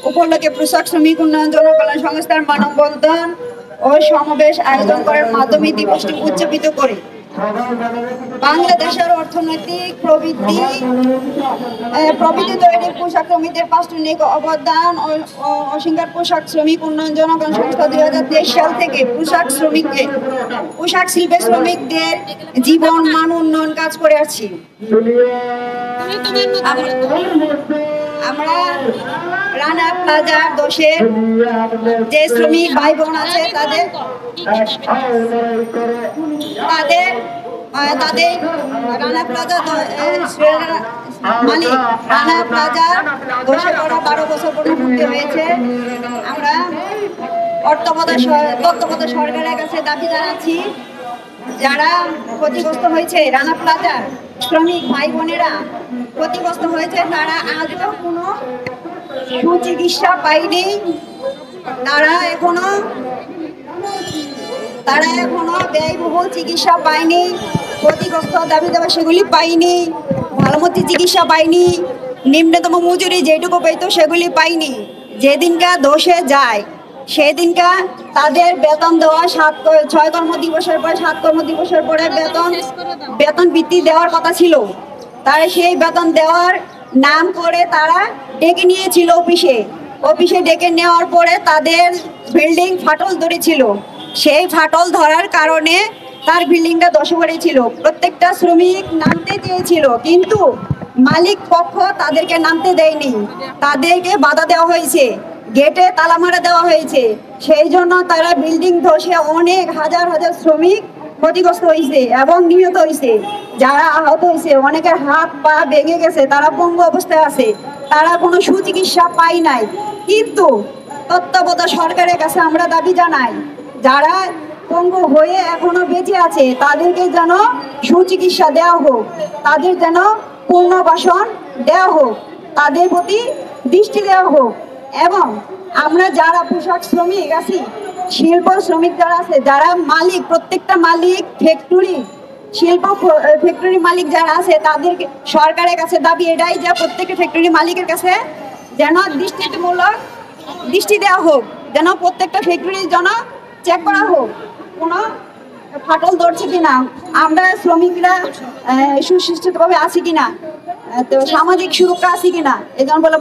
উপলক্ষে পোশাক শ্রমিক উন্নয়ন জনকল্যাণ সংস্থার মানববন্ধন ও সমাবেশ আয়োজন করার মাধ্যমে দিবসটি উদযাপিত করে বাংলাদেশের অর্থনৈতিক প্রবৃদ্ধি তৈরি পোশাক শ্রমিকদের প্রাতিষ্ঠানিক অবদান ও অস্বীকার পোশাক শ্রমিক উন্নয়ন জনকল্যাণ সংস্থা 2023 সাল থেকে পোশাক শিল্পের শ্রমিকদের জীবন মান উন্নয়ন কাজ করে আসছি। আমরা রানা প্লাজার দোষের যে শ্রমিক ভাই বোন আছে তাদের রানা প্লাজা মালিক রানা প্লাজা দোষে পড়া 12 বছর পূর্তি হয়েছে। আমরা তত্ত্বাবধায়ক সরকারের কাছে দাবি জানাচ্ছি, যারা ক্ষতিগ্রস্ত হয়েছে রানা প্লাজার শ্রমিক ভাই বোনেরা ক্ষতিগ্রস্ত হয়েছে, তারা আজও কোনো সুচিকিৎসা পায়নি। তারা এখনো ব্যয়বহুল চিকিৎসা পায়নি, ক্ষতিগ্রস্ত দাবি দেওয়া সেগুলি পায়নি, ভালো মতো চিকিৎসা পায়নি, নিম্নতম মজুরি যেটুকু পেত সেগুলি পায়নি। যেদিনকা দোষে যায় সেদিনকা তাদের বেতন দেওয়া 6 কর্মদিবসের পরে 7 কর্মদিবসের পরে বেতন বৃদ্ধি দেওয়ার কথা ছিল। তারা সেই বেতন দেওয়ার নাম করে তারা ডেকে নিয়েছিল অফিসে ডেকে নেওয়ার পরে তাদের বিল্ডিং ফাটল ধরেছিল। সেই ফাটল ধরার কারণে তার বিল্ডিংটা ধসে পড়েছিল। প্রত্যেকটা শ্রমিক নামতে চেয়েছিল, কিন্তু মালিক পক্ষ তাদেরকে নামতে দেয়নি, তাদেরকে বাধা দেওয়া হয়েছে, গেটে তালা মারা দেওয়া হয়েছে। সেই জন্য তারা বিল্ডিং ধসে অনেক হাজার শ্রমিক ক্ষতিগ্রস্ত হয়েছে এবং নিহত হয়েছে। যারা আহত হয়েছে, অনেকের হাত পা ভেঙে গেছে, তারা পঙ্গু অবস্থায় আছে, তারা কোনো সুচিকিৎসা পায় নাই। কিন্তু তত্ত্বাবধায়ক সরকারের কাছে আমরা দাবি জানাই, যারা পঙ্গু হয়ে এখনো বেঁচে আছে তাদেরকে যেন সুচিকিৎসা দেওয়া হোক, তাদের যেন পুনর্বাসন দেওয়া হোক, তাদের প্রতি দৃষ্টি দেওয়া হোক। এবং আমরা যারা পোশাক শ্রমিক আছি, শিল্প শ্রমিক যারা আছে, যারা মালিক, প্রত্যেকটা মালিক ফ্যাক্টরি মালিক যারা আছে, তাদেরকে সরকারের কাছে দাবি এটাই যে প্রত্যেকটা ফ্যাক্টরি মালিকের কাছে যেন দৃষ্টি দেওয়া হোক, যেন প্রত্যেকটা ফ্যাক্টরির জন্য চেক করা হোক কোনো ফাটল ধরছে কিনা, আমরা শ্রমিকরা সুশিক্ষিতভাবে আছি কিনা, তো সামাজিক সুরক্ষা আছে কিনা, এই জন্য বলে